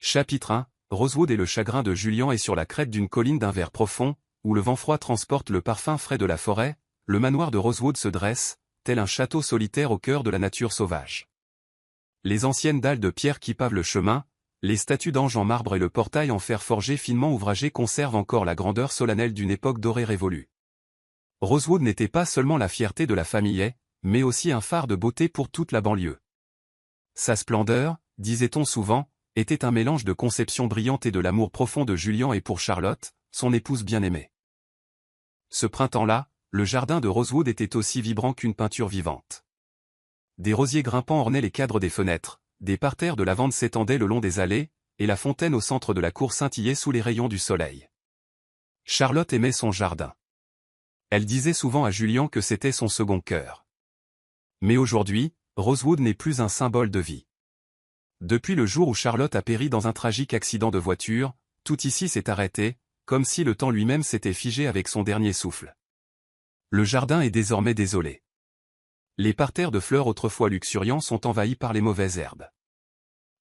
Chapitre 1. Rosewood et le chagrin de Julian est sur la crête d'une colline d'un vert profond, où le vent froid transporte le parfum frais de la forêt, le manoir de Rosewood se dresse, tel un château solitaire au cœur de la nature sauvage. Les anciennes dalles de pierre qui pavent le chemin, les statues d'anges en marbre et le portail en fer forgé finement ouvragé conservent encore la grandeur solennelle d'une époque dorée révolue. Rosewood n'était pas seulement la fierté de la famille, mais aussi un phare de beauté pour toute la banlieue. Sa splendeur, disait-on souvent, était un mélange de conception brillante et de l'amour profond de Julian et pour Charlotte, son épouse bien-aimée. Ce printemps-là, le jardin de Rosewood était aussi vibrant qu'une peinture vivante. Des rosiers grimpants ornaient les cadres des fenêtres, des parterres de lavande s'étendaient le long des allées, et la fontaine au centre de la cour scintillait sous les rayons du soleil. Charlotte aimait son jardin. Elle disait souvent à Julian que c'était son second cœur. Mais aujourd'hui, Rosewood n'est plus un symbole de vie. Depuis le jour où Charlotte a péri dans un tragique accident de voiture, tout ici s'est arrêté, comme si le temps lui-même s'était figé avec son dernier souffle. Le jardin est désormais désolé. Les parterres de fleurs autrefois luxuriants sont envahis par les mauvaises herbes.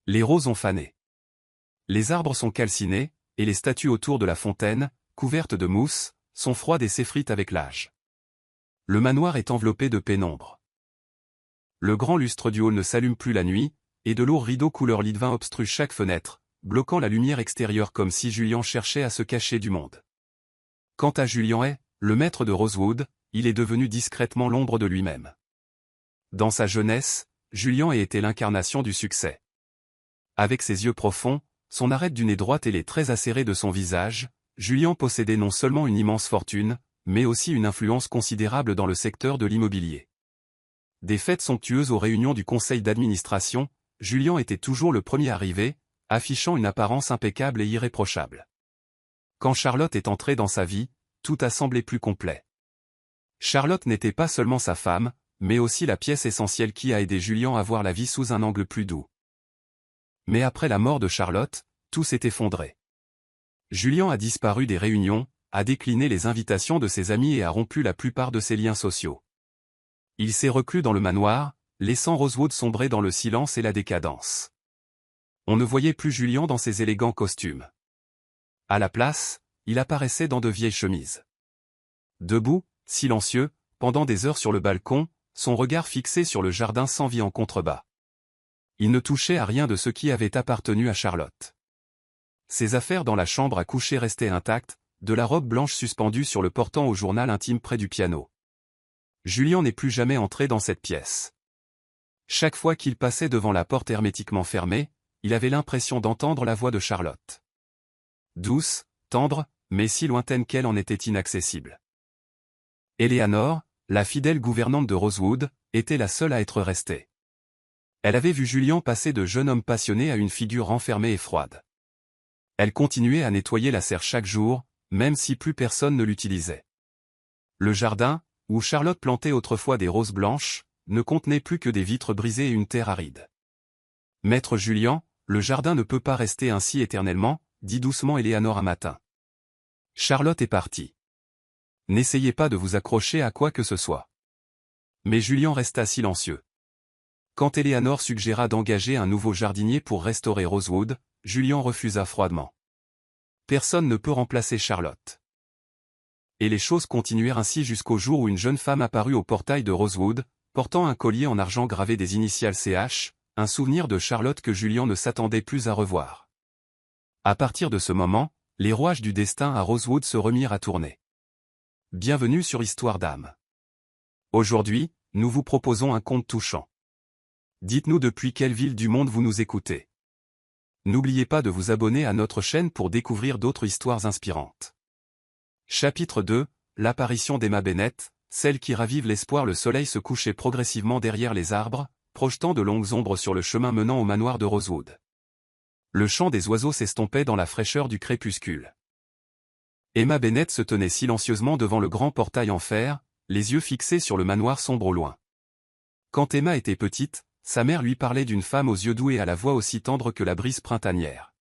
Les roses ont fané. Les arbres sont calcinés, et les statues autour de la fontaine, couvertes de mousse, sont froides et s'effritent avec l'âge. Le manoir est enveloppé de pénombre. Le grand lustre du hall ne s'allume plus la nuit, et de lourds rideaux couleur lit de vin obstruent chaque fenêtre, bloquant la lumière extérieure comme si Julian cherchait à se cacher du monde. Quant à Julian, le maître de Rosewood, il est devenu discrètement l'ombre de lui-même. Dans sa jeunesse, Julian était l'incarnation du succès. Avec ses yeux profonds, son arête du nez droite et les traits acérés de son visage, Julian possédait non seulement une immense fortune, mais aussi une influence considérable dans le secteur de l'immobilier. Des fêtes somptueuses aux réunions du conseil d'administration, Julian était toujours le premier arrivé, affichant une apparence impeccable et irréprochable. Quand Charlotte est entrée dans sa vie, tout a semblé plus complet. Charlotte n'était pas seulement sa femme, mais aussi la pièce essentielle qui a aidé Julian à voir la vie sous un angle plus doux. Mais après la mort de Charlotte, tout s'est effondré. Julian a disparu des réunions, a décliné les invitations de ses amis et a rompu la plupart de ses liens sociaux. Il s'est reclus dans le manoir, laissant Rosewood sombrer dans le silence et la décadence. On ne voyait plus Julian dans ses élégants costumes. À la place, il apparaissait dans de vieilles chemises. Debout, silencieux, pendant des heures sur le balcon, son regard fixé sur le jardin sans vie en contrebas. Il ne touchait à rien de ce qui avait appartenu à Charlotte. Ses affaires dans la chambre à coucher restaient intactes, de la robe blanche suspendue sur le portant au journal intime près du piano. Julian n'est plus jamais entré dans cette pièce. Chaque fois qu'il passait devant la porte hermétiquement fermée, il avait l'impression d'entendre la voix de Charlotte. Douce, tendre, mais si lointaine qu'elle en était inaccessible. Eleanor, la fidèle gouvernante de Rosewood, était la seule à être restée. Elle avait vu Julian passer de jeune homme passionné à une figure renfermée et froide. Elle continuait à nettoyer la serre chaque jour, même si plus personne ne l'utilisait. Le jardin, où Charlotte plantait autrefois des roses blanches, ne contenait plus que des vitres brisées et une terre aride. « Maître Julian, le jardin ne peut pas rester ainsi éternellement, dit doucement Eleanor un matin. Charlotte est partie. N'essayez pas de vous accrocher à quoi que ce soit. Mais Julian resta silencieux. Quand Eleanor suggéra d'engager un nouveau jardinier pour restaurer Rosewood, Julian refusa froidement. Personne ne peut remplacer Charlotte. Et les choses continuèrent ainsi jusqu'au jour où une jeune femme apparut au portail de Rosewood, portant un collier en argent gravé des initiales CH, un souvenir de Charlotte que Julian ne s'attendait plus à revoir. À partir de ce moment, les rouages du destin à Rosewood se remirent à tourner. Bienvenue sur Histoire d'âme. Aujourd'hui, nous vous proposons un conte touchant. Dites-nous depuis quelle ville du monde vous nous écoutez. N'oubliez pas de vous abonner à notre chaîne pour découvrir d'autres histoires inspirantes. Chapitre 2, l'apparition d'Emma Bennett, celle qui ravive l'espoir. Le soleil se couchait progressivement derrière les arbres, projetant de longues ombres sur le chemin menant au manoir de Rosewood. Le chant des oiseaux s'estompait dans la fraîcheur du crépuscule. Emma Bennett se tenait silencieusement devant le grand portail en fer, les yeux fixés sur le manoir sombre au loin. Quand Emma était petite, sa mère lui parlait d'une femme aux yeux doux et à la voix aussi tendre que la brise printanière.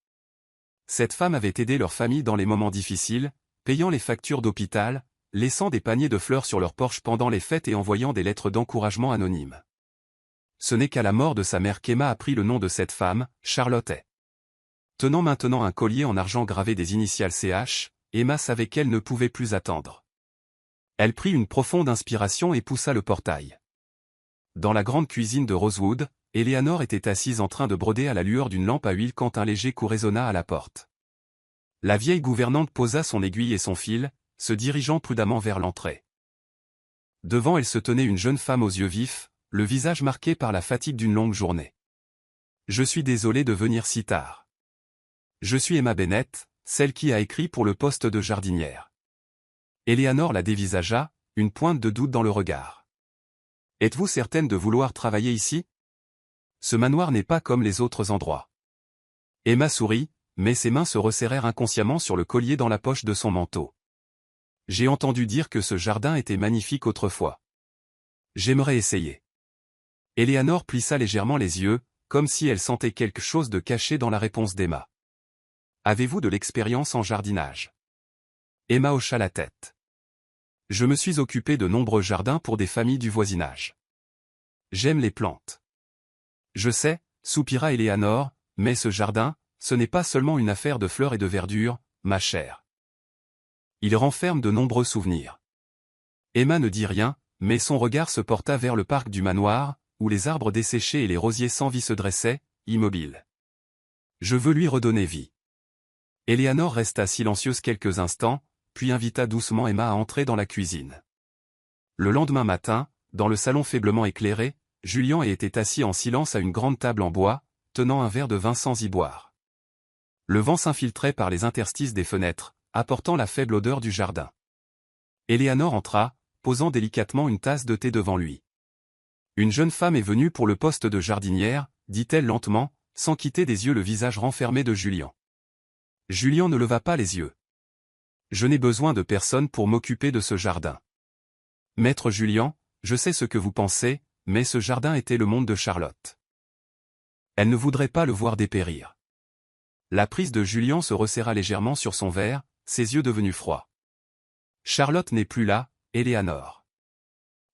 Cette femme avait aidé leur famille dans les moments difficiles, payant les factures d'hôpital, laissant des paniers de fleurs sur leur porche pendant les fêtes et envoyant des lettres d'encouragement anonymes. Ce n'est qu'à la mort de sa mère qu'Emma apprit le nom de cette femme, Charlotte. Tenant maintenant un collier en argent gravé des initiales CH, Emma savait qu'elle ne pouvait plus attendre. Elle prit une profonde inspiration et poussa le portail. Dans la grande cuisine de Rosewood, Eleanor était assise en train de broder à la lueur d'une lampe à huile quand un léger coup résonna à la porte. La vieille gouvernante posa son aiguille et son fil, se dirigeant prudemment vers l'entrée. Devant elle se tenait une jeune femme aux yeux vifs, le visage marqué par la fatigue d'une longue journée. « Je suis désolée de venir si tard. Je suis Emma Bennett, celle qui a écrit pour le poste de jardinière. » Eleanor la dévisagea, une pointe de doute dans le regard. « Êtes-vous certaine de vouloir travailler ici? Ce manoir n'est pas comme les autres endroits. » Emma sourit, mais ses mains se resserrèrent inconsciemment sur le collier dans la poche de son manteau. « J'ai entendu dire que ce jardin était magnifique autrefois. J'aimerais essayer. » Eleanor plissa légèrement les yeux, comme si elle sentait quelque chose de caché dans la réponse d'Emma. « Avez-vous de l'expérience en jardinage? » Emma hocha la tête. « Je me suis occupée de nombreux jardins pour des familles du voisinage. J'aime les plantes. » « Je sais, » soupira Eleanor, « mais ce jardin, ce n'est pas seulement une affaire de fleurs et de verdure, ma chère. Il renferme de nombreux souvenirs. » Emma ne dit rien, mais son regard se porta vers le parc du manoir, où les arbres desséchés et les rosiers sans vie se dressaient, immobiles. « Je veux lui redonner vie. » Eleanor resta silencieuse quelques instants, puis invita doucement Emma à entrer dans la cuisine. Le lendemain matin, dans le salon faiblement éclairé, Julian était assis en silence à une grande table en bois, tenant un verre de vin sans y boire. Le vent s'infiltrait par les interstices des fenêtres, apportant la faible odeur du jardin. Eleanor entra, posant délicatement une tasse de thé devant lui. « Une jeune femme est venue pour le poste de jardinière, » dit-elle lentement, sans quitter des yeux le visage renfermé de Julian. Julian ne leva pas les yeux. « Je n'ai besoin de personne pour m'occuper de ce jardin. Maître Julian, je sais ce que vous pensez, mais ce jardin était le monde de Charlotte. Elle ne voudrait pas le voir dépérir. » La prise de Julian se resserra légèrement sur son verre, ses yeux devenus froids. « Charlotte n'est plus là, Eleanor.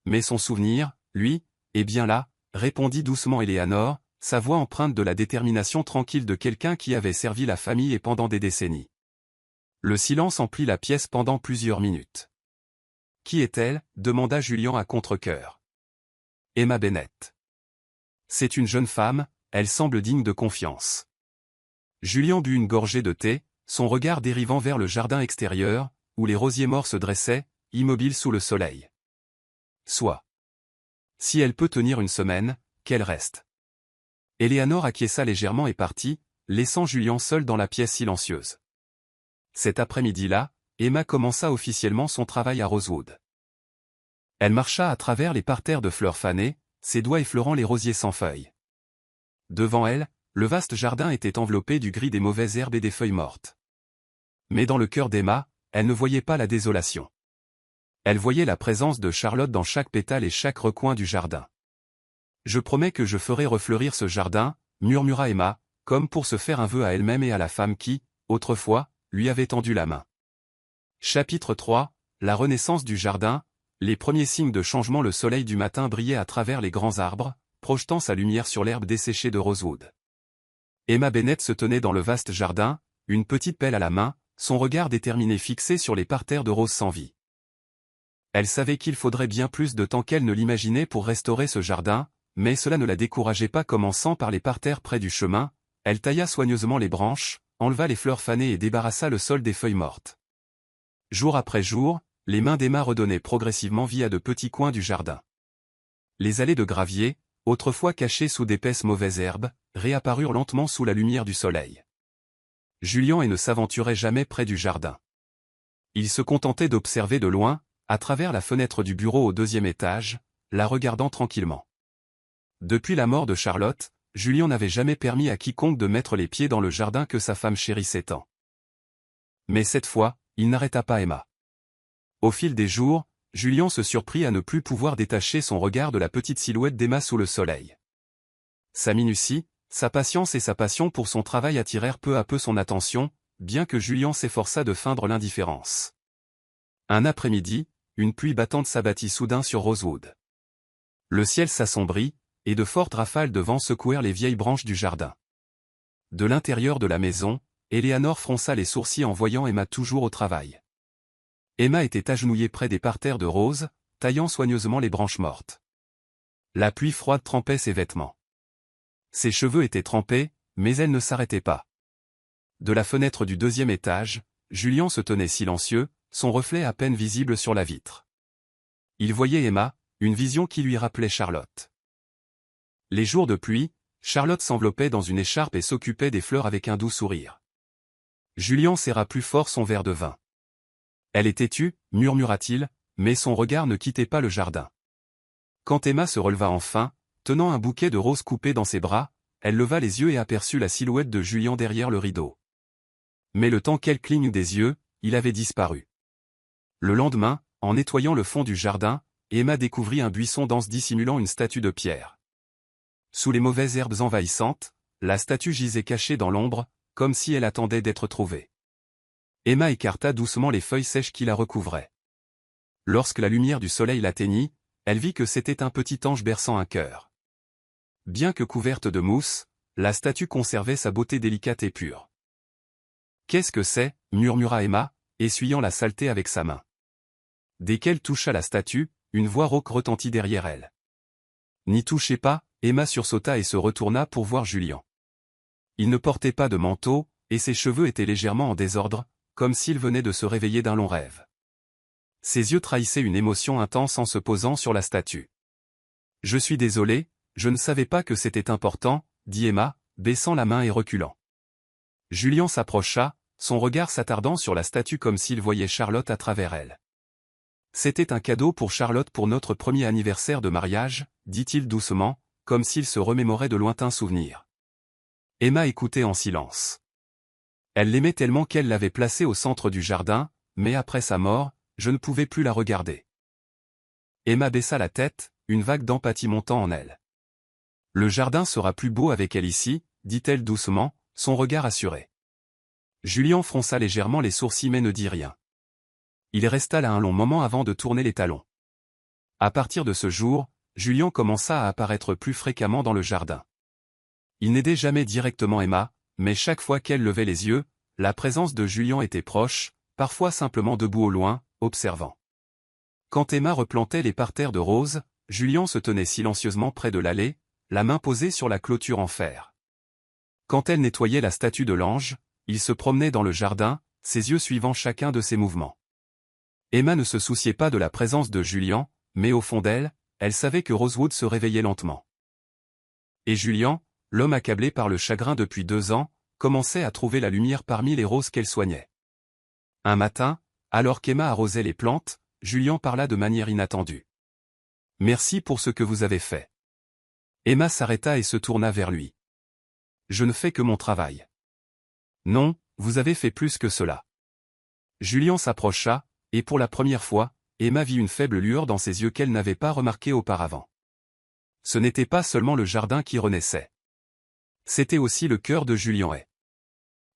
Mais son souvenir, lui, est bien là, » répondit doucement Eleanor, sa voix empreinte de la détermination tranquille de quelqu'un qui avait servi la famille et pendant des décennies. Le silence emplit la pièce pendant plusieurs minutes. « Qui est-elle » demanda Julian à contre-cœur. « Emma Bennett. C'est une jeune femme, elle semble digne de confiance. » Julian but une gorgée de thé, son regard dérivant vers le jardin extérieur, où les rosiers morts se dressaient, immobiles sous le soleil. « Soit. Si elle peut tenir une semaine, qu'elle reste. » Eleanor acquiesça légèrement et partit, laissant Julian seul dans la pièce silencieuse. Cet après-midi-là, Emma commença officiellement son travail à Rosewood. Elle marcha à travers les parterres de fleurs fanées, ses doigts effleurant les rosiers sans feuilles. Devant elle, le vaste jardin était enveloppé du gris des mauvaises herbes et des feuilles mortes. Mais dans le cœur d'Emma, elle ne voyait pas la désolation. Elle voyait la présence de Charlotte dans chaque pétale et chaque recoin du jardin. « Je promets que je ferai refleurir ce jardin, » murmura Emma, comme pour se faire un vœu à elle-même et à la femme qui, autrefois, lui avait tendu la main. Chapitre 3 – La renaissance du jardin. Les premiers signes de changement. Le soleil du matin brillait à travers les grands arbres, projetant sa lumière sur l'herbe desséchée de Rosewood. Emma Bennett se tenait dans le vaste jardin, une petite pelle à la main, son regard déterminé fixé sur les parterres de roses sans vie. Elle savait qu'il faudrait bien plus de temps qu'elle ne l'imaginait pour restaurer ce jardin, mais cela ne la décourageait pas. Commençant par les parterres près du chemin, elle tailla soigneusement les branches, enleva les fleurs fanées et débarrassa le sol des feuilles mortes. Jour après jour, les mains d'Emma redonnaient progressivement vie à de petits coins du jardin. Les allées de gravier, autrefois cachées sous d'épaisses mauvaises herbes, réapparurent lentement sous la lumière du soleil. Julian ne s'aventurait jamais près du jardin. Il se contentait d'observer de loin, à travers la fenêtre du bureau au 2e étage, la regardant tranquillement. Depuis la mort de Charlotte, Julian n'avait jamais permis à quiconque de mettre les pieds dans le jardin que sa femme chérissait tant. Mais cette fois, il n'arrêta pas Emma. Au fil des jours, Julian se surprit à ne plus pouvoir détacher son regard de la petite silhouette d'Emma sous le soleil. Sa minutie, sa patience et sa passion pour son travail attirèrent peu à peu son attention, bien que Julian s'efforçât de feindre l'indifférence. Un après-midi, une pluie battante s'abattit soudain sur Rosewood. Le ciel s'assombrit, et de fortes rafales de vent secouèrent les vieilles branches du jardin. de l'intérieur de la maison, Eleanor fronça les sourcils en voyant Emma toujours au travail. Emma était agenouillée près des parterres de roses, taillant soigneusement les branches mortes. La pluie froide trempait ses vêtements. Ses cheveux étaient trempés, mais elle ne s'arrêtait pas. De la fenêtre du deuxième étage, Julien se tenait silencieux, son reflet à peine visible sur la vitre. Il voyait Emma, une vision qui lui rappelait Charlotte. Les jours de pluie, Charlotte s'enveloppait dans une écharpe et s'occupait des fleurs avec un doux sourire. Julien serra plus fort son verre de vin. Elle est têtue, murmura-t-il, mais son regard ne quittait pas le jardin. Quand Emma se releva enfin, tenant un bouquet de roses coupées dans ses bras, elle leva les yeux et aperçut la silhouette de Julien derrière le rideau. Mais le temps qu'elle cligne des yeux, il avait disparu. Le lendemain, en nettoyant le fond du jardin, Emma découvrit un buisson dense dissimulant une statue de pierre. Sous les mauvaises herbes envahissantes, la statue gisait cachée dans l'ombre, comme si elle attendait d'être trouvée. Emma écarta doucement les feuilles sèches qui la recouvraient. Lorsque la lumière du soleil l'atteignit, elle vit que c'était un petit ange berçant un cœur. Bien que couverte de mousse, la statue conservait sa beauté délicate et pure. « Qu'est-ce que c'est » murmura Emma, essuyant la saleté avec sa main. Dès qu'elle toucha la statue, une voix rauque retentit derrière elle. « N'y touchez pas » Emma sursauta et se retourna pour voir Julien. Il ne portait pas de manteau, et ses cheveux étaient légèrement en désordre, comme s'il venait de se réveiller d'un long rêve. Ses yeux trahissaient une émotion intense en se posant sur la statue. « Je suis désolé, je ne savais pas que c'était important, » dit Emma, baissant la main et reculant. Julien s'approcha, son regard s'attardant sur la statue comme s'il voyait Charlotte à travers elle. « C'était un cadeau pour Charlotte pour notre premier anniversaire de mariage, » dit-il doucement, comme s'il se remémorait de lointains souvenirs. Emma écoutait en silence. Elle l'aimait tellement qu'elle l'avait placée au centre du jardin, mais après sa mort, je ne pouvais plus la regarder. Emma baissa la tête, une vague d'empathie montant en elle. « Le jardin sera plus beau avec elle ici, » dit-elle doucement, son regard assuré. Julien fronça légèrement les sourcils mais ne dit rien. Il resta là un long moment avant de tourner les talons. À partir de ce jour, Julien commença à apparaître plus fréquemment dans le jardin. Il n'aidait jamais directement Emma, mais chaque fois qu'elle levait les yeux, la présence de Julien était proche, parfois simplement debout au loin, observant. Quand Emma replantait les parterres de roses, Julien se tenait silencieusement près de l'allée, la main posée sur la clôture en fer. Quand elle nettoyait la statue de l'ange, il se promenait dans le jardin, ses yeux suivant chacun de ses mouvements. Emma ne se souciait pas de la présence de Julien, mais au fond d'elle, elle savait que Rosewood se réveillait lentement. Et Julien, l'homme accablé par le chagrin depuis 2 ans, commençait à trouver la lumière parmi les roses qu'elle soignait. Un matin, alors qu'Emma arrosait les plantes, Julien parla de manière inattendue. « Merci pour ce que vous avez fait. » Emma s'arrêta et se tourna vers lui. « Je ne fais que mon travail. »« Non, vous avez fait plus que cela. » Julien s'approcha, et pour la première fois, Emma vit une faible lueur dans ses yeux qu'elle n'avait pas remarquée auparavant. Ce n'était pas seulement le jardin qui renaissait. C'était aussi le cœur de Julien.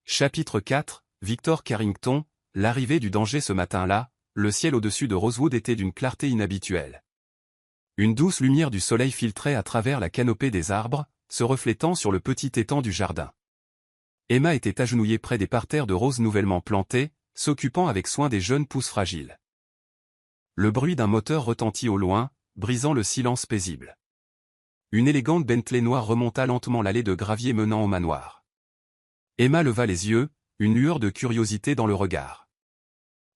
Chapitre 4, Victor Carrington, l'arrivée du danger ce matin-là, le ciel au-dessus de Rosewood était d'une clarté inhabituelle. Une douce lumière du soleil filtrait à travers la canopée des arbres, se reflétant sur le petit étang du jardin. Emma était agenouillée près des parterres de roses nouvellement plantés, s'occupant avec soin des jeunes pousses fragiles. Le bruit d'un moteur retentit au loin, brisant le silence paisible. Une élégante Bentley noire remonta lentement l'allée de gravier menant au manoir. Emma leva les yeux, une lueur de curiosité dans le regard.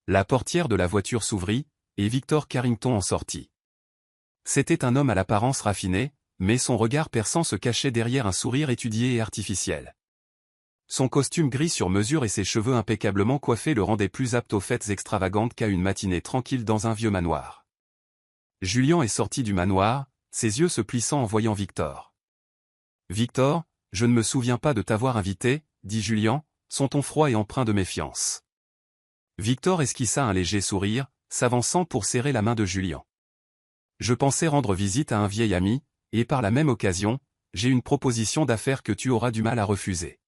La portière de la voiture s'ouvrit, et Victor Carrington en sortit. C'était un homme à l'apparence raffinée, mais son regard perçant se cachait derrière un sourire étudié et artificiel. Son costume gris sur mesure et ses cheveux impeccablement coiffés le rendaient plus apte aux fêtes extravagantes qu'à une matinée tranquille dans un vieux manoir. Julien est sorti du manoir, ses yeux se plissant en voyant Victor. « Victor, je ne me souviens pas de t'avoir invité, » dit Julien, son ton froid et empreint de méfiance. Victor esquissa un léger sourire, s'avançant pour serrer la main de Julien. « Je pensais rendre visite à un vieil ami, et par la même occasion, j'ai une proposition d'affaires que tu auras du mal à refuser. »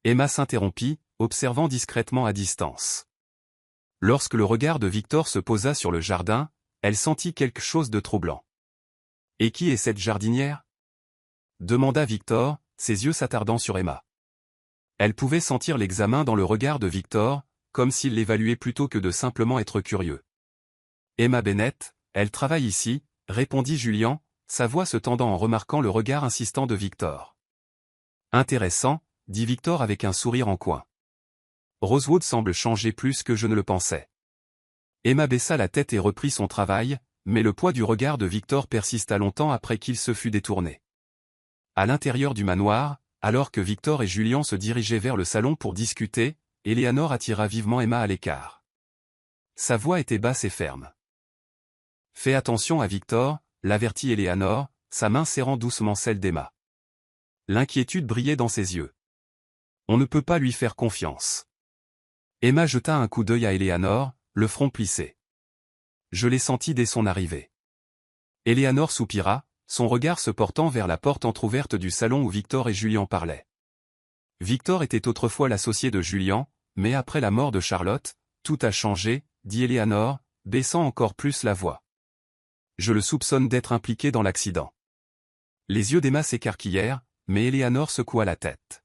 Emma s'interrompit, observant discrètement à distance. Lorsque le regard de Victor se posa sur le jardin, elle sentit quelque chose de troublant. « Et qui est cette jardinière » demanda Victor, ses yeux s'attardant sur Emma. Elle pouvait sentir l'examen dans le regard de Victor, comme s'il l'évaluait plutôt que de simplement être curieux. Emma Bennett, elle travaille ici, répondit Julian, sa voix se tendant en remarquant le regard insistant de Victor. Intéressant, dit Victor avec un sourire en coin. Rosewood semble changer plus que je ne le pensais. Emma baissa la tête et reprit son travail, mais le poids du regard de Victor persista longtemps après qu'il se fut détourné. À l'intérieur du manoir, alors que Victor et Julian se dirigeaient vers le salon pour discuter, Eleanor attira vivement Emma à l'écart. Sa voix était basse et ferme. « Fais attention à Victor », l'avertit Eleanor, sa main serrant doucement celle d'Emma. L'inquiétude brillait dans ses yeux. On ne peut pas lui faire confiance. Emma jeta un coup d'œil à Eleanor, le front plissé. Je l'ai senti dès son arrivée. Eleanor soupira, son regard se portant vers la porte entr'ouverte du salon où Victor et Julian parlaient. Victor était autrefois l'associé de Julian, mais après la mort de Charlotte, tout a changé, dit Eleanor, baissant encore plus la voix. Je le soupçonne d'être impliqué dans l'accident. Les yeux d'Emma s'écarquillèrent, mais Eleanor secoua la tête.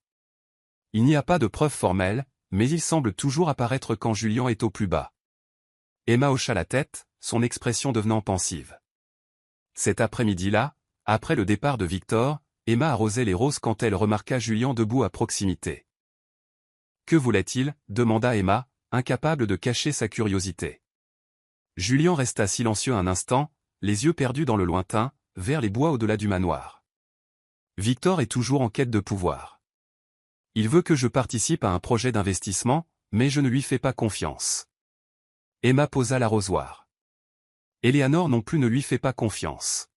Il n'y a pas de preuves formelles, mais il semble toujours apparaître quand Julian est au plus bas. Emma hocha la tête, son expression devenant pensive. Cet après-midi-là, après le départ de Victor, Emma arrosait les roses quand elle remarqua Julian debout à proximité. Que voulait-il ? Demanda Emma, incapable de cacher sa curiosité. Julian resta silencieux un instant, les yeux perdus dans le lointain, vers les bois au-delà du manoir. Victor est toujours en quête de pouvoir. Il veut que je participe à un projet d'investissement, mais je ne lui fais pas confiance. Emma posa l'arrosoir. Eleanor non plus ne lui fait pas confiance.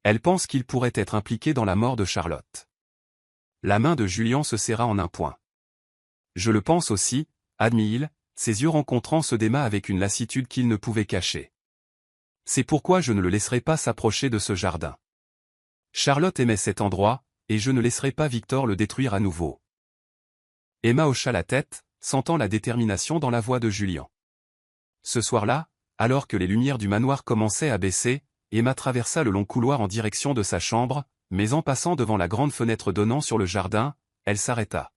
Elle pense qu'il pourrait être impliqué dans la mort de Charlotte. La main de Julian se serra en un point. Je le pense aussi, admit-il, ses yeux rencontrant ceux d'Emma avec une lassitude qu'il ne pouvait cacher. C'est pourquoi je ne le laisserai pas s'approcher de ce jardin. Charlotte aimait cet endroit, et je ne laisserai pas Victor le détruire à nouveau. Emma hocha la tête, sentant la détermination dans la voix de Julian. Ce soir-là, alors que les lumières du manoir commençaient à baisser, Emma traversa le long couloir en direction de sa chambre, mais en passant devant la grande fenêtre donnant sur le jardin, elle s'arrêta.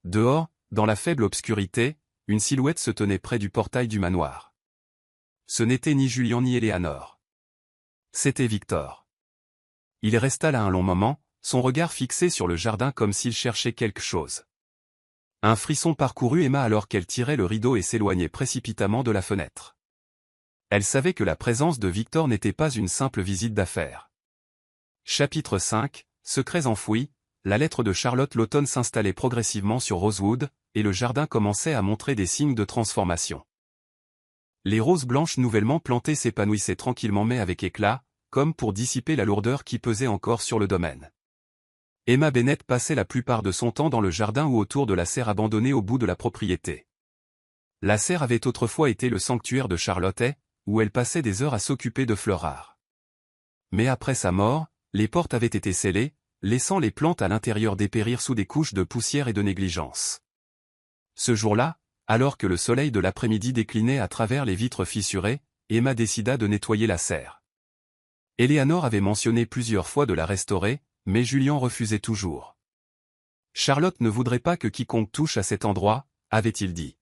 Dehors, dans la faible obscurité, une silhouette se tenait près du portail du manoir. Ce n'était ni Julian ni Eleanor. C'était Victor. Il resta là un long moment, son regard fixé sur le jardin comme s'il cherchait quelque chose. Un frisson parcourut Emma alors qu'elle tirait le rideau et s'éloignait précipitamment de la fenêtre. Elle savait que la présence de Victor n'était pas une simple visite d'affaires. Chapitre 5, Secrets enfouis, la lettre de Charlotte. L'automne s'installait progressivement sur Rosewood, et le jardin commençait à montrer des signes de transformation. Les roses blanches nouvellement plantées s'épanouissaient tranquillement mais avec éclat, comme pour dissiper la lourdeur qui pesait encore sur le domaine. Emma Bennett passait la plupart de son temps dans le jardin ou autour de la serre abandonnée au bout de la propriété. La serre avait autrefois été le sanctuaire de Charlotte, où elle passait des heures à s'occuper de fleurs rares. Mais après sa mort, les portes avaient été scellées, laissant les plantes à l'intérieur dépérir sous des couches de poussière et de négligence. Ce jour-là, alors que le soleil de l'après-midi déclinait à travers les vitres fissurées, Emma décida de nettoyer la serre. Eleanor avait mentionné plusieurs fois de la restaurer, mais Julian refusait toujours. Charlotte ne voudrait pas que quiconque touche à cet endroit, avait-il dit.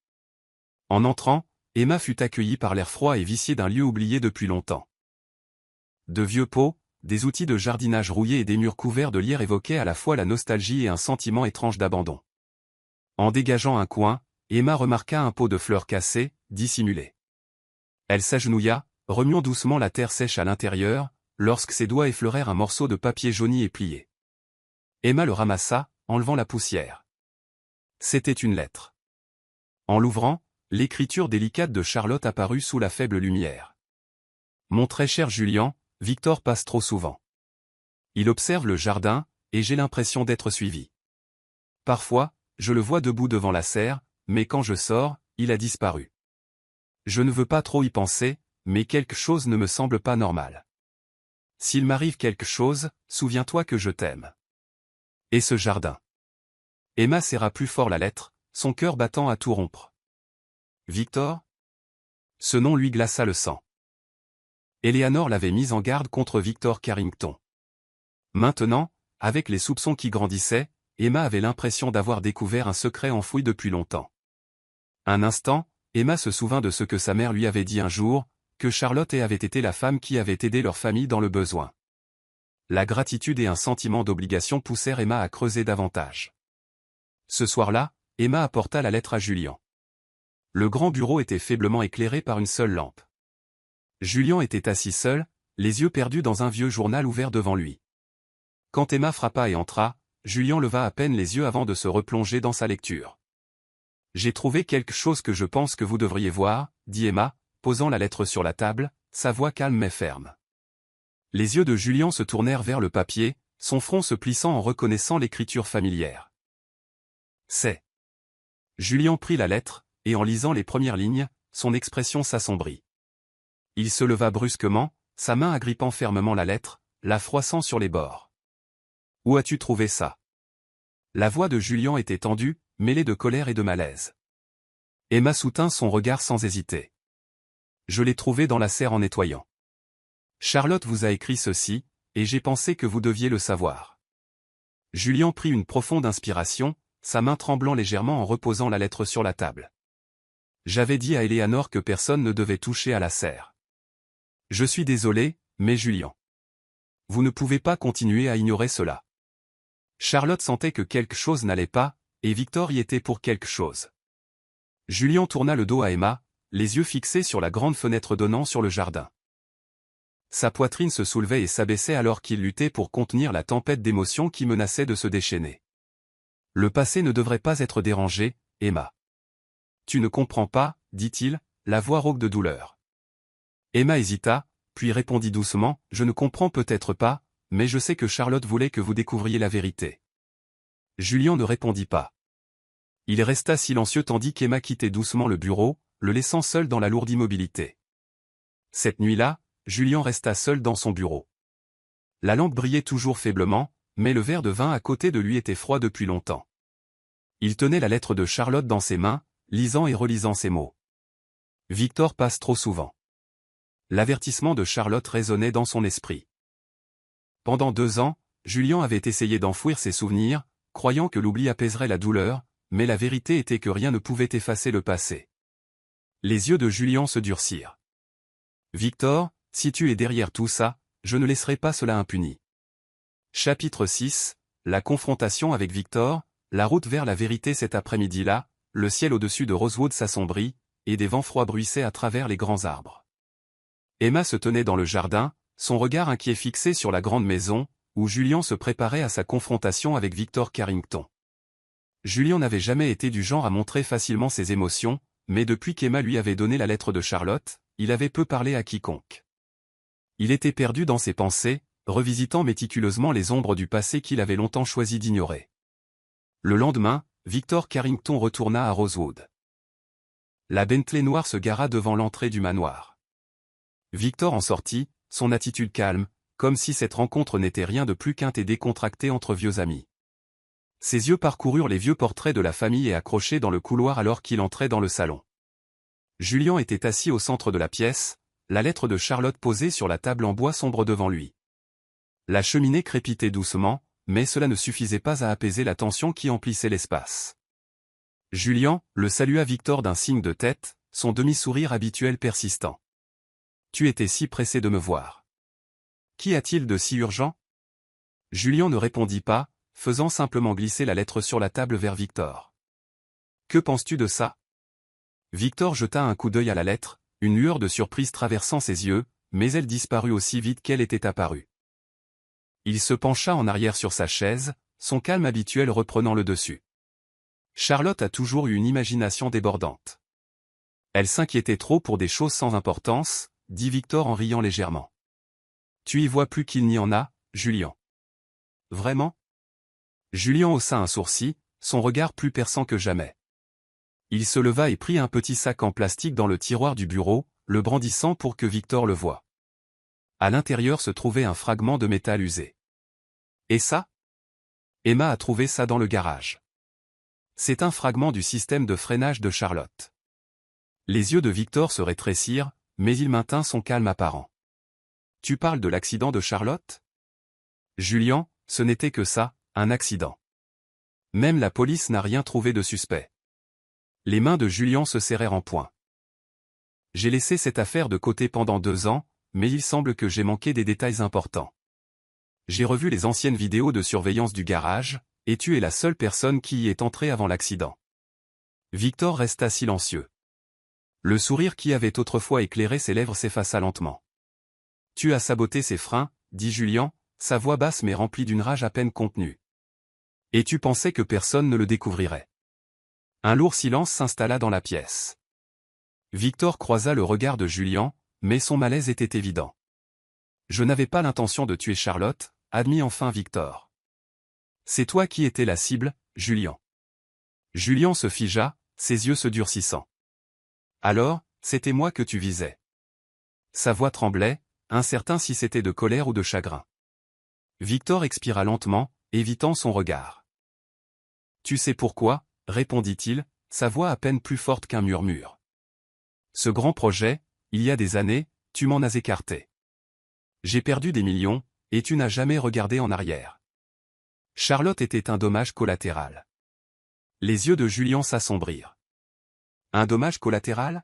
En entrant, Emma fut accueillie par l'air froid et vicié d'un lieu oublié depuis longtemps. De vieux pots, des outils de jardinage rouillés et des murs couverts de lierre évoquaient à la fois la nostalgie et un sentiment étrange d'abandon. En dégageant un coin, Emma remarqua un pot de fleurs cassé, dissimulé. Elle s'agenouilla, remuant doucement la terre sèche à l'intérieur, lorsque ses doigts effleurèrent un morceau de papier jauni et plié. Emma le ramassa, enlevant la poussière. C'était une lettre. En l'ouvrant, l'écriture délicate de Charlotte apparut sous la faible lumière. Mon très cher Julian, Victor passe trop souvent. Il observe le jardin, et j'ai l'impression d'être suivi. Parfois, je le vois debout devant la serre, mais quand je sors, il a disparu. Je ne veux pas trop y penser, mais quelque chose ne me semble pas normal. S'il m'arrive quelque chose, souviens-toi que je t'aime. Et ce jardin. Emma serra plus fort la lettre, son cœur battant à tout rompre. Victor ? Ce nom lui glaça le sang. Eleanor l'avait mise en garde contre Victor Carrington. Maintenant, avec les soupçons qui grandissaient, Emma avait l'impression d'avoir découvert un secret enfoui depuis longtemps. Un instant, Emma se souvint de ce que sa mère lui avait dit un jour, que Charlotte avait été la femme qui avait aidé leur famille dans le besoin. La gratitude et un sentiment d'obligation poussèrent Emma à creuser davantage. Ce soir-là, Emma apporta la lettre à Julian. Le grand bureau était faiblement éclairé par une seule lampe. Julian était assis seul, les yeux perdus dans un vieux journal ouvert devant lui. Quand Emma frappa et entra, Julian leva à peine les yeux avant de se replonger dans sa lecture. « J'ai trouvé quelque chose que je pense que vous devriez voir, » dit Emma, posant la lettre sur la table, sa voix calme mais ferme. Les yeux de Julian se tournèrent vers le papier, son front se plissant en reconnaissant l'écriture familière. « C'est. » Julian prit la lettre, et en lisant les premières lignes, son expression s'assombrit. Il se leva brusquement, sa main agrippant fermement la lettre, la froissant sur les bords. « Où as-tu trouvé ça ?» La voix de Julian était tendue, mêlée de colère et de malaise. Emma soutint son regard sans hésiter. « Je l'ai trouvé dans la serre en nettoyant. Charlotte vous a écrit ceci, et j'ai pensé que vous deviez le savoir. » Julian prit une profonde inspiration, sa main tremblant légèrement en reposant la lettre sur la table. « J'avais dit à Eleanor que personne ne devait toucher à la serre. Je suis désolé, mais Julian. Vous ne pouvez pas continuer à ignorer cela. » Charlotte sentait que quelque chose n'allait pas, et Victor y était pour quelque chose. Julian tourna le dos à Emma, les yeux fixés sur la grande fenêtre donnant sur le jardin. Sa poitrine se soulevait et s'abaissait alors qu'il luttait pour contenir la tempête d'émotions qui menaçait de se déchaîner. Le passé ne devrait pas être dérangé, Emma. Tu ne comprends pas, dit-il, la voix rauque de douleur. Emma hésita, puis répondit doucement, je ne comprends peut-être pas, mais je sais que Charlotte voulait que vous découvriez la vérité. Julian ne répondit pas. Il resta silencieux tandis qu'Emma quittait doucement le bureau, le laissant seul dans la lourde immobilité. Cette nuit-là, Julian resta seul dans son bureau. La lampe brillait toujours faiblement, mais le verre de vin à côté de lui était froid depuis longtemps. Il tenait la lettre de Charlotte dans ses mains, lisant et relisant ces mots. Victor passe trop souvent. L'avertissement de Charlotte résonnait dans son esprit. Pendant 2 ans, Julian avait essayé d'enfouir ses souvenirs, croyant que l'oubli apaiserait la douleur, mais la vérité était que rien ne pouvait effacer le passé. Les yeux de Julian se durcirent. Victor, si tu es derrière tout ça, je ne laisserai pas cela impuni. Chapitre 6, la confrontation avec Victor, la route vers la vérité cet après-midi-là, le ciel au-dessus de Rosewood s'assombrit, et des vents froids bruissaient à travers les grands arbres. Emma se tenait dans le jardin, son regard inquiet fixé sur la grande maison, où Julian se préparait à sa confrontation avec Victor Carrington. Julian n'avait jamais été du genre à montrer facilement ses émotions, mais depuis qu'Emma lui avait donné la lettre de Charlotte, il avait peu parlé à quiconque. Il était perdu dans ses pensées, revisitant méticuleusement les ombres du passé qu'il avait longtemps choisi d'ignorer. Le lendemain, Victor Carrington retourna à Rosewood. La Bentley noire se gara devant l'entrée du manoir. Victor en sortit, son attitude calme, comme si cette rencontre n'était rien de plus qu'un thé décontracté entre vieux amis. Ses yeux parcoururent les vieux portraits de la famille et accrochés dans le couloir alors qu'il entrait dans le salon. Julian était assis au centre de la pièce, la lettre de Charlotte posée sur la table en bois sombre devant lui. La cheminée crépitait doucement, mais cela ne suffisait pas à apaiser la tension qui emplissait l'espace. Julian le salua Victor d'un signe de tête, son demi-sourire habituel persistant. « Tu étais si pressé de me voir. Qu'y a-t-il de si urgent ?» Julian ne répondit pas, faisant simplement glisser la lettre sur la table vers Victor. « Que penses-tu de ça ?» Victor jeta un coup d'œil à la lettre, une lueur de surprise traversant ses yeux, mais elle disparut aussi vite qu'elle était apparue. Il se pencha en arrière sur sa chaise, son calme habituel reprenant le dessus. Charlotte a toujours eu une imagination débordante. Elle s'inquiétait trop pour des choses sans importance, dit Victor en riant légèrement. Tu y vois plus qu'il n'y en a, Julian. Vraiment ? Julian haussa un sourcil, son regard plus perçant que jamais. Il se leva et prit un petit sac en plastique dans le tiroir du bureau, le brandissant pour que Victor le voie. À l'intérieur se trouvait un fragment de métal usé. Et ça ? Emma a trouvé ça dans le garage. C'est un fragment du système de freinage de Charlotte. Les yeux de Victor se rétrécirent, mais il maintint son calme apparent. Tu parles de l'accident de Charlotte ? Julian, ce n'était que ça, un accident. Même la police n'a rien trouvé de suspect. Les mains de Julien se serrèrent en poing. J'ai laissé cette affaire de côté pendant 2 ans, mais il semble que j'ai manqué des détails importants. J'ai revu les anciennes vidéos de surveillance du garage, et tu es la seule personne qui y est entrée avant l'accident. Victor resta silencieux. Le sourire qui avait autrefois éclairé ses lèvres s'effaça lentement. Tu as saboté ses freins, dit Julien, sa voix basse mais remplie d'une rage à peine contenue. Et tu pensais que personne ne le découvrirait. Un lourd silence s'installa dans la pièce. Victor croisa le regard de Julien, mais son malaise était évident. Je n'avais pas l'intention de tuer Charlotte, admit enfin Victor. C'est toi qui étais la cible, Julien. Julien se figea, ses yeux se durcissant. Alors, c'était moi que tu visais. Sa voix tremblait, incertain si c'était de colère ou de chagrin. Victor expira lentement, évitant son regard. Tu sais pourquoi, répondit-il, sa voix à peine plus forte qu'un murmure. Ce grand projet, il y a des années, tu m'en as écarté. J'ai perdu des millions, et tu n'as jamais regardé en arrière. Charlotte était un dommage collatéral. Les yeux de Julien s'assombrirent. Un dommage collatéral?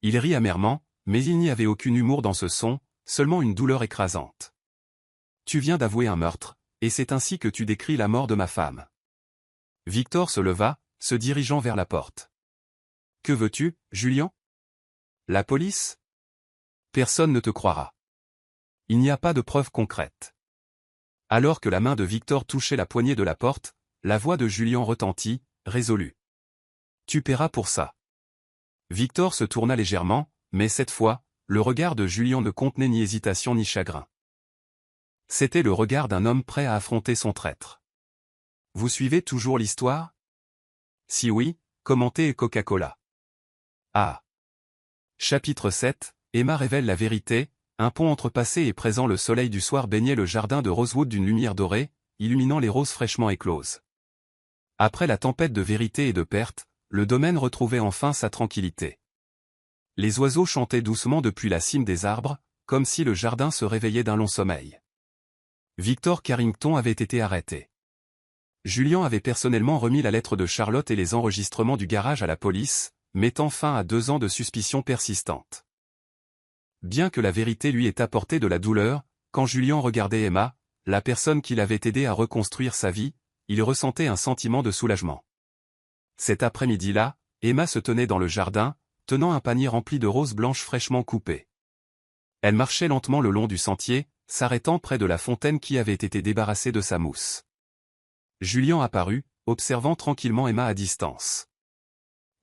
Il rit amèrement, mais il n'y avait aucun humour dans ce son, seulement une douleur écrasante. Tu viens d'avouer un meurtre, et c'est ainsi que tu décris la mort de ma femme. Victor se leva, se dirigeant vers la porte. Que veux-tu, Julien? La police? Personne ne te croira. Il n'y a pas de preuves concrètes. Alors que la main de Victor touchait la poignée de la porte, la voix de Julien retentit, résolue. Tu paieras pour ça. Victor se tourna légèrement, mais cette fois, le regard de Julien ne contenait ni hésitation ni chagrin. C'était le regard d'un homme prêt à affronter son traître. Vous suivez toujours l'histoire? Si oui, commentez Coca-Cola. Ah. Chapitre 7, Emma révèle la vérité. Un pont entre passé et présent. Le soleil du soir baignait le jardin de Rosewood d'une lumière dorée, illuminant les roses fraîchement écloses. Après la tempête de vérité et de perte, le domaine retrouvait enfin sa tranquillité. Les oiseaux chantaient doucement depuis la cime des arbres, comme si le jardin se réveillait d'un long sommeil. Victor Carrington avait été arrêté. Julien avait personnellement remis la lettre de Charlotte et les enregistrements du garage à la police, mettant fin à 2 ans de suspicion persistante. Bien que la vérité lui ait apporté de la douleur, quand Julien regardait Emma, la personne qui l'avait aidé à reconstruire sa vie, il ressentait un sentiment de soulagement. Cet après-midi-là, Emma se tenait dans le jardin, tenant un panier rempli de roses blanches fraîchement coupées. Elle marchait lentement le long du sentier, s'arrêtant près de la fontaine qui avait été débarrassée de sa mousse. Julien apparut, observant tranquillement Emma à distance.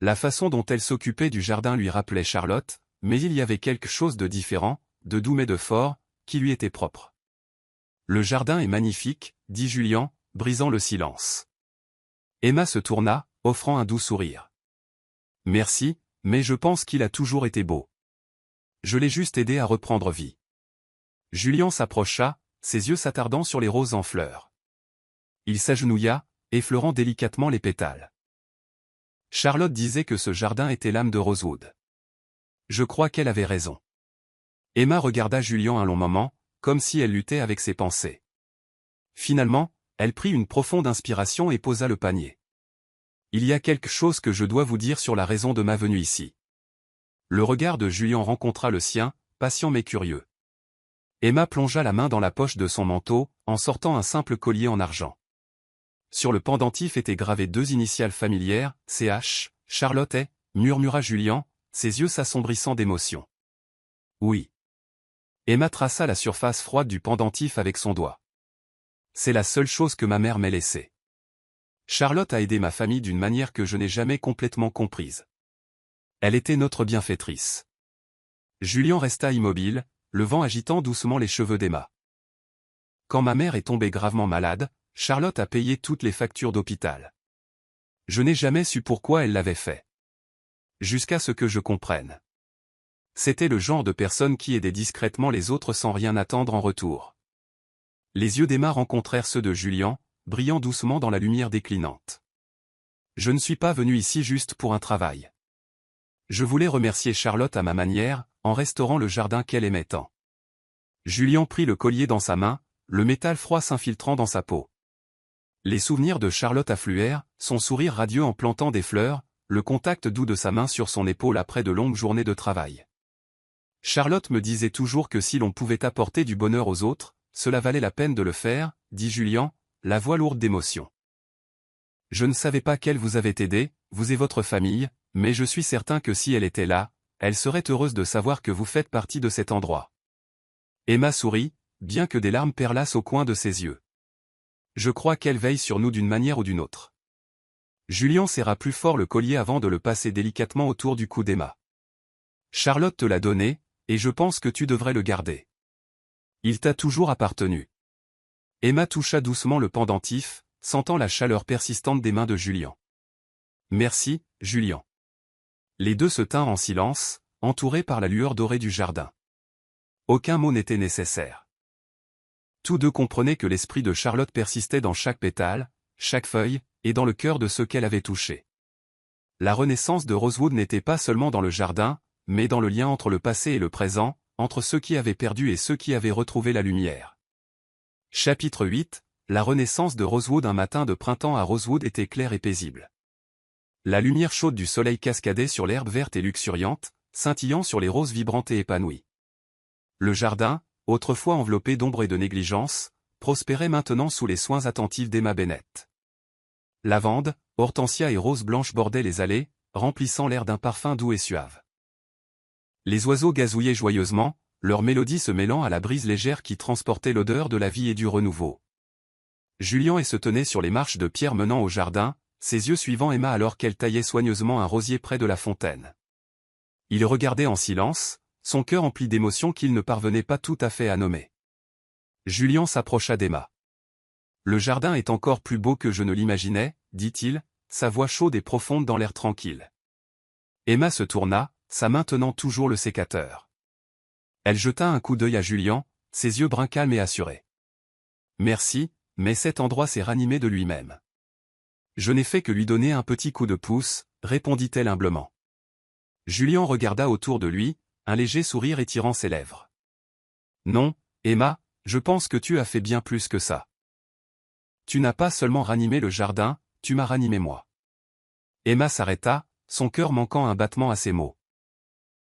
La façon dont elle s'occupait du jardin lui rappelait Charlotte, mais il y avait quelque chose de différent, de doux mais de fort, qui lui était propre. Le jardin est magnifique, dit Julien, brisant le silence. Emma se tourna, offrant un doux sourire. Merci, mais je pense qu'il a toujours été beau. Je l'ai juste aidé à reprendre vie. Julien s'approcha, ses yeux s'attardant sur les roses en fleurs. Il s'agenouilla, effleurant délicatement les pétales. Charlotte disait que ce jardin était l'âme de Rosewood. Je crois qu'elle avait raison. Emma regarda Julien un long moment, comme si elle luttait avec ses pensées. Finalement, elle prit une profonde inspiration et posa le panier. Il y a quelque chose que je dois vous dire sur la raison de ma venue ici. Le regard de Julien rencontra le sien, patient mais curieux. Emma plongea la main dans la poche de son manteau, en sortant un simple collier en argent. Sur le pendentif étaient gravées 2 initiales familières, CH, Charlotte et, murmura Julien, ses yeux s'assombrissant d'émotion. Oui. Emma traça la surface froide du pendentif avec son doigt. C'est la seule chose que ma mère m'ait laissée. Charlotte a aidé ma famille d'une manière que je n'ai jamais complètement comprise. Elle était notre bienfaitrice. Julien resta immobile, le vent agitant doucement les cheveux d'Emma. Quand ma mère est tombée gravement malade, Charlotte a payé toutes les factures d'hôpital. Je n'ai jamais su pourquoi elle l'avait fait. Jusqu'à ce que je comprenne. C'était le genre de personne qui aidait discrètement les autres sans rien attendre en retour. Les yeux d'Emma rencontrèrent ceux de Julien, brillant doucement dans la lumière déclinante. Je ne suis pas venu ici juste pour un travail. Je voulais remercier Charlotte à ma manière, en restaurant le jardin qu'elle aimait tant. Julien prit le collier dans sa main, le métal froid s'infiltrant dans sa peau. Les souvenirs de Charlotte affluèrent, son sourire radieux en plantant des fleurs, le contact doux de sa main sur son épaule après de longues journées de travail. Charlotte me disait toujours que si l'on pouvait apporter du bonheur aux autres, cela valait la peine de le faire, dit Julien, la voix lourde d'émotion. Je ne savais pas qu'elle vous avait aidé, vous et votre famille, mais je suis certain que si elle était là, elle serait heureuse de savoir que vous faites partie de cet endroit. Emma sourit, bien que des larmes perlassent au coin de ses yeux. Je crois qu'elle veille sur nous d'une manière ou d'une autre. Julien serra plus fort le collier avant de le passer délicatement autour du cou d'Emma. Charlotte te l'a donné, et je pense que tu devrais le garder. Il t'a toujours appartenu. Emma toucha doucement le pendentif, sentant la chaleur persistante des mains de Julien. Merci, Julien. Les deux se tinrent en silence, entourés par la lueur dorée du jardin. Aucun mot n'était nécessaire. Tous deux comprenaient que l'esprit de Charlotte persistait dans chaque pétale, chaque feuille, et dans le cœur de ceux qu'elle avait touchés. La renaissance de Rosewood n'était pas seulement dans le jardin, mais dans le lien entre le passé et le présent, entre ceux qui avaient perdu et ceux qui avaient retrouvé la lumière. Chapitre 8, la renaissance de Rosewood. Un matin de printemps à Rosewood était clair et paisible. La lumière chaude du soleil cascadait sur l'herbe verte et luxuriante, scintillant sur les roses vibrantes et épanouies. Le jardin, autrefois enveloppé d'ombre et de négligence, prospérait maintenant sous les soins attentifs d'Emma Bennett. Lavande, hortensia et roses blanches bordaient les allées, remplissant l'air d'un parfum doux et suave. Les oiseaux gazouillaient joyeusement, leur mélodie se mêlant à la brise légère qui transportait l'odeur de la vie et du renouveau. Julien se tenait sur les marches de pierre menant au jardin, ses yeux suivant Emma alors qu'elle taillait soigneusement un rosier près de la fontaine. Il regardait en silence, son cœur empli d'émotions qu'il ne parvenait pas tout à fait à nommer. Julien s'approcha d'Emma. « Le jardin est encore plus beau que je ne l'imaginais, » dit-il, sa voix chaude et profonde dans l'air tranquille. Emma se tourna, sa main tenant toujours le sécateur. Elle jeta un coup d'œil à Julien, ses yeux bruns calmes et assurés. « Merci, mais cet endroit s'est ranimé de lui-même. »« Je n'ai fait que lui donner un petit coup de pouce, » répondit-elle humblement. Julien regarda autour de lui, un léger sourire étirant ses lèvres. « Non, Emma, je pense que tu as fait bien plus que ça. Tu n'as pas seulement ranimé le jardin, tu m'as ranimé moi. » Emma s'arrêta, son cœur manquant un battement à ces mots.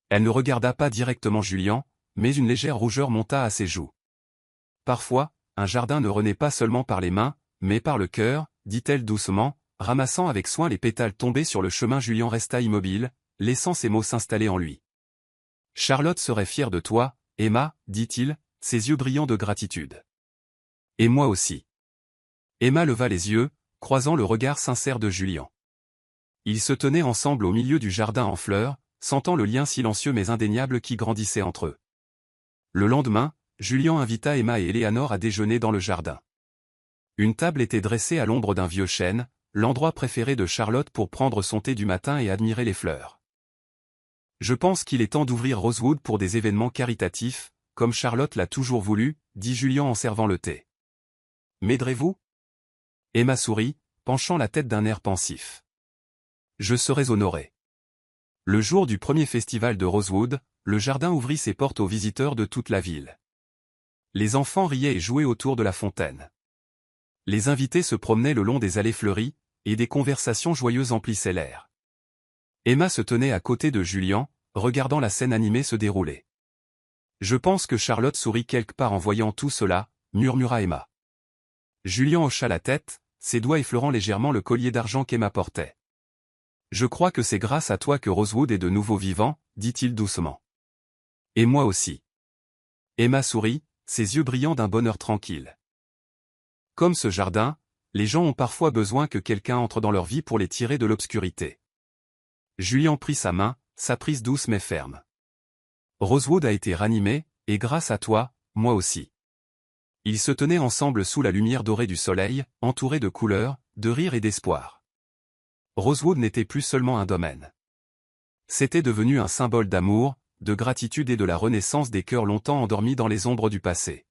Elle ne regarda pas directement Julien, mais une légère rougeur monta à ses joues. « Parfois, un jardin ne renaît pas seulement par les mains, mais par le cœur, » dit-elle doucement, ramassant avec soin les pétales tombés sur le chemin. Julien resta immobile, laissant ces mots s'installer en lui. « Charlotte serait fière de toi, Emma, » dit-il, ses yeux brillants de gratitude. « Et moi aussi. » Emma leva les yeux, croisant le regard sincère de Julien. Ils se tenaient ensemble au milieu du jardin en fleurs, sentant le lien silencieux mais indéniable qui grandissait entre eux. Le lendemain, Julien invita Emma et Éléanore à déjeuner dans le jardin. Une table était dressée à l'ombre d'un vieux chêne, l'endroit préféré de Charlotte pour prendre son thé du matin et admirer les fleurs. « Je pense qu'il est temps d'ouvrir Rosewood pour des événements caritatifs, comme Charlotte l'a toujours voulu, » dit Julien en servant le thé. « M'aiderez-vous » Emma sourit, penchant la tête d'un air pensif. « Je serais honoré. » Le jour du premier festival de Rosewood, le jardin ouvrit ses portes aux visiteurs de toute la ville. Les enfants riaient et jouaient autour de la fontaine. Les invités se promenaient le long des allées fleuries, et des conversations joyeuses emplissaient l'air. Emma se tenait à côté de Julien, regardant la scène animée se dérouler. « Je pense que Charlotte sourit quelque part en voyant tout cela, » murmura Emma. Julien hocha la tête, ses doigts effleurant légèrement le collier d'argent qu'Emma portait. « Je crois que c'est grâce à toi que Rosewood est de nouveau vivant, » dit-il doucement. « Et moi aussi. » Emma sourit, ses yeux brillant d'un bonheur tranquille. Comme ce jardin, les gens ont parfois besoin que quelqu'un entre dans leur vie pour les tirer de l'obscurité. Julien prit sa main, sa prise douce mais ferme. Rosewood a été ranimé, et grâce à toi, moi aussi. Ils se tenaient ensemble sous la lumière dorée du soleil, entourés de couleurs, de rires et d'espoir. Rosewood n'était plus seulement un domaine. C'était devenu un symbole d'amour, de gratitude et de la renaissance des cœurs longtemps endormis dans les ombres du passé.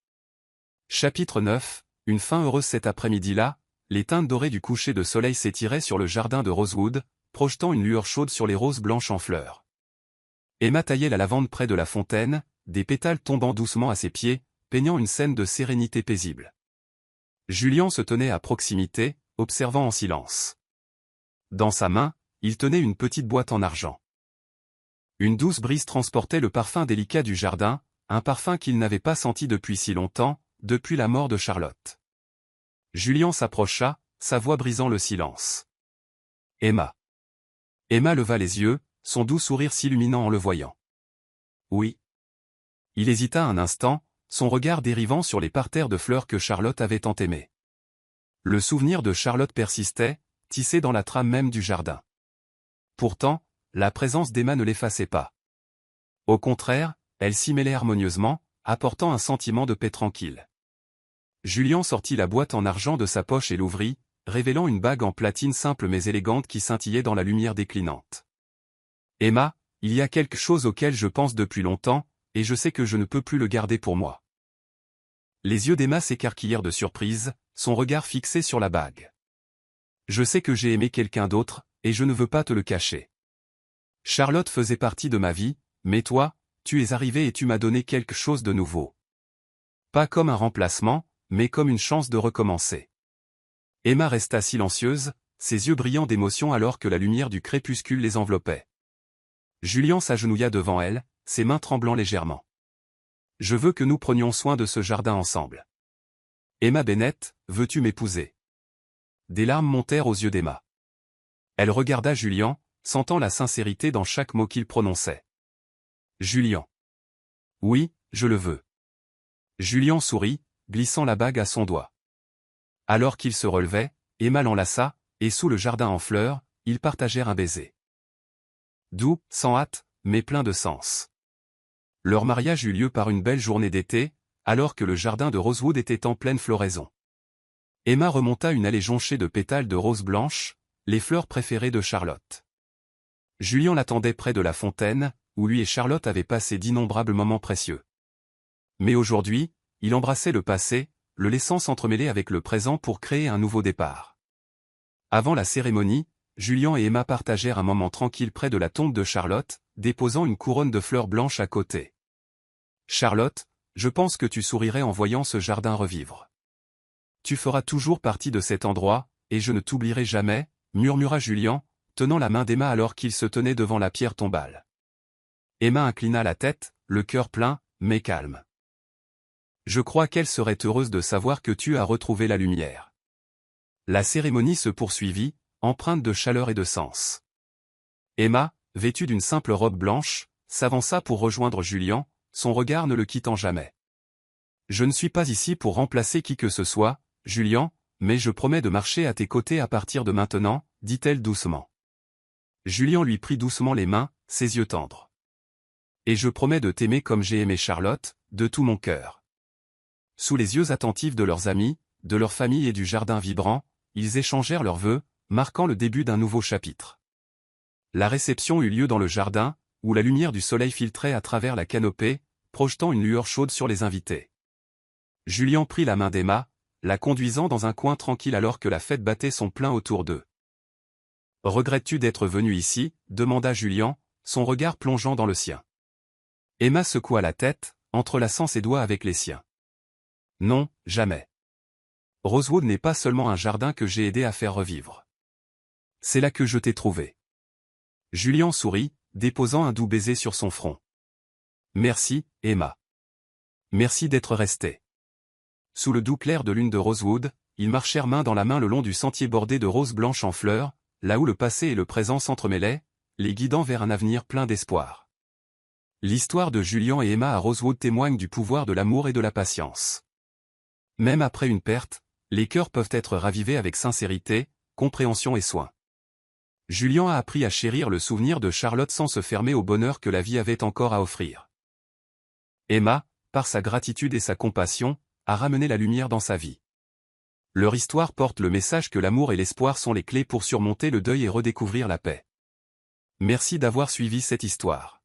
Chapitre 9. Une fin heureuse. Cet après-midi-là, les teintes dorées du coucher de soleil s'étiraient sur le jardin de Rosewood, projetant une lueur chaude sur les roses blanches en fleurs. Emma taillait la lavande près de la fontaine, des pétales tombant doucement à ses pieds, peignant une scène de sérénité paisible. Julien se tenait à proximité, observant en silence. Dans sa main, il tenait une petite boîte en argent. Une douce brise transportait le parfum délicat du jardin, un parfum qu'il n'avait pas senti depuis si longtemps, depuis la mort de Charlotte. Julien s'approcha, sa voix brisant le silence. « Emma. » Emma leva les yeux, son doux sourire s'illuminant en le voyant. « Oui. » Il hésita un instant, son regard dérivant sur les parterres de fleurs que Charlotte avait tant aimés. Le souvenir de Charlotte persistait, tissé dans la trame même du jardin. Pourtant, la présence d'Emma ne l'effaçait pas. Au contraire, elle s'y mêlait harmonieusement, apportant un sentiment de paix tranquille. Julien sortit la boîte en argent de sa poche et l'ouvrit, révélant une bague en platine simple mais élégante qui scintillait dans la lumière déclinante. « Emma, il y a quelque chose auquel je pense depuis longtemps, et je sais que je ne peux plus le garder pour moi. » Les yeux d'Emma s'écarquillèrent de surprise, son regard fixé sur la bague. « Je sais que j'ai aimé quelqu'un d'autre, et je ne veux pas te le cacher. Charlotte faisait partie de ma vie, mais toi, tu es arrivé et tu m'as donné quelque chose de nouveau. Pas comme un remplacement, mais comme une chance de recommencer. » Emma resta silencieuse, ses yeux brillants d'émotion alors que la lumière du crépuscule les enveloppait. Julien s'agenouilla devant elle, ses mains tremblant légèrement. « Je veux que nous prenions soin de ce jardin ensemble. Emma Bennett, veux-tu m'épouser ?» Des larmes montèrent aux yeux d'Emma. Elle regarda Julien, sentant la sincérité dans chaque mot qu'il prononçait. Julien. « Oui, je le veux. » Julien sourit, glissant la bague à son doigt. Alors qu'il se relevait, Emma l'enlaça, et sous le jardin en fleurs, ils partagèrent un baiser. Doux, sans hâte, mais plein de sens. Leur mariage eut lieu par une belle journée d'été, alors que le jardin de Rosewood était en pleine floraison. Emma remonta une allée jonchée de pétales de roses blanches, les fleurs préférées de Charlotte. Julien l'attendait près de la fontaine, où lui et Charlotte avaient passé d'innombrables moments précieux. Mais aujourd'hui, il embrassait le passé, le laissant s'entremêler avec le présent pour créer un nouveau départ. Avant la cérémonie, Julien et Emma partagèrent un moment tranquille près de la tombe de Charlotte, déposant une couronne de fleurs blanches à côté. « Charlotte, je pense que tu sourirais en voyant ce jardin revivre. Tu feras toujours partie de cet endroit, et je ne t'oublierai jamais, » murmura Julien, tenant la main d'Emma alors qu'ils se tenaient devant la pierre tombale. Emma inclina la tête, le cœur plein, mais calme. « Je crois qu'elle serait heureuse de savoir que tu as retrouvé la lumière. » La cérémonie se poursuivit, empreinte de chaleur et de sens. Emma, vêtue d'une simple robe blanche, s'avança pour rejoindre Julien, son regard ne le quittant jamais. « Je ne suis pas ici pour remplacer qui que ce soit, Julien, mais je promets de marcher à tes côtés à partir de maintenant, » dit-elle doucement. Julien lui prit doucement les mains, ses yeux tendres. « Et je promets de t'aimer comme j'ai aimé Charlotte, de tout mon cœur. » Sous les yeux attentifs de leurs amis, de leur famille et du jardin vibrant, ils échangèrent leurs vœux, marquant le début d'un nouveau chapitre. La réception eut lieu dans le jardin, où la lumière du soleil filtrait à travers la canopée, projetant une lueur chaude sur les invités. Julien prit la main d'Emma, la conduisant dans un coin tranquille alors que la fête battait son plein autour d'eux. « Regrettes-tu d'être venu ici ?» demanda Julien, son regard plongeant dans le sien. Emma secoua la tête, entrelaçant ses doigts avec les siens. « Non, jamais. Rosewood n'est pas seulement un jardin que j'ai aidé à faire revivre. C'est là que je t'ai trouvé. » Julien sourit, déposant un doux baiser sur son front. « Merci, Emma. Merci d'être restée. » Sous le doux clair de lune de Rosewood, ils marchèrent main dans la main le long du sentier bordé de roses blanches en fleurs, là où le passé et le présent s'entremêlaient, les guidant vers un avenir plein d'espoir. L'histoire de Julien et Emma à Rosewood témoigne du pouvoir de l'amour et de la patience. Même après une perte, les cœurs peuvent être ravivés avec sincérité, compréhension et soin. Julien a appris à chérir le souvenir de Charlotte sans se fermer au bonheur que la vie avait encore à offrir. Emma, par sa gratitude et sa compassion, a ramené la lumière dans sa vie. Leur histoire porte le message que l'amour et l'espoir sont les clés pour surmonter le deuil et redécouvrir la paix. Merci d'avoir suivi cette histoire.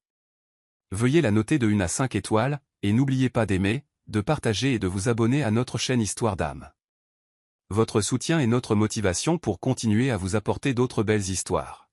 Veuillez la noter de 1 à 5 étoiles, et n'oubliez pas d'aimer, de partager et de vous abonner à notre chaîne Histoire d'âme. Votre soutien est notre motivation pour continuer à vous apporter d'autres belles histoires.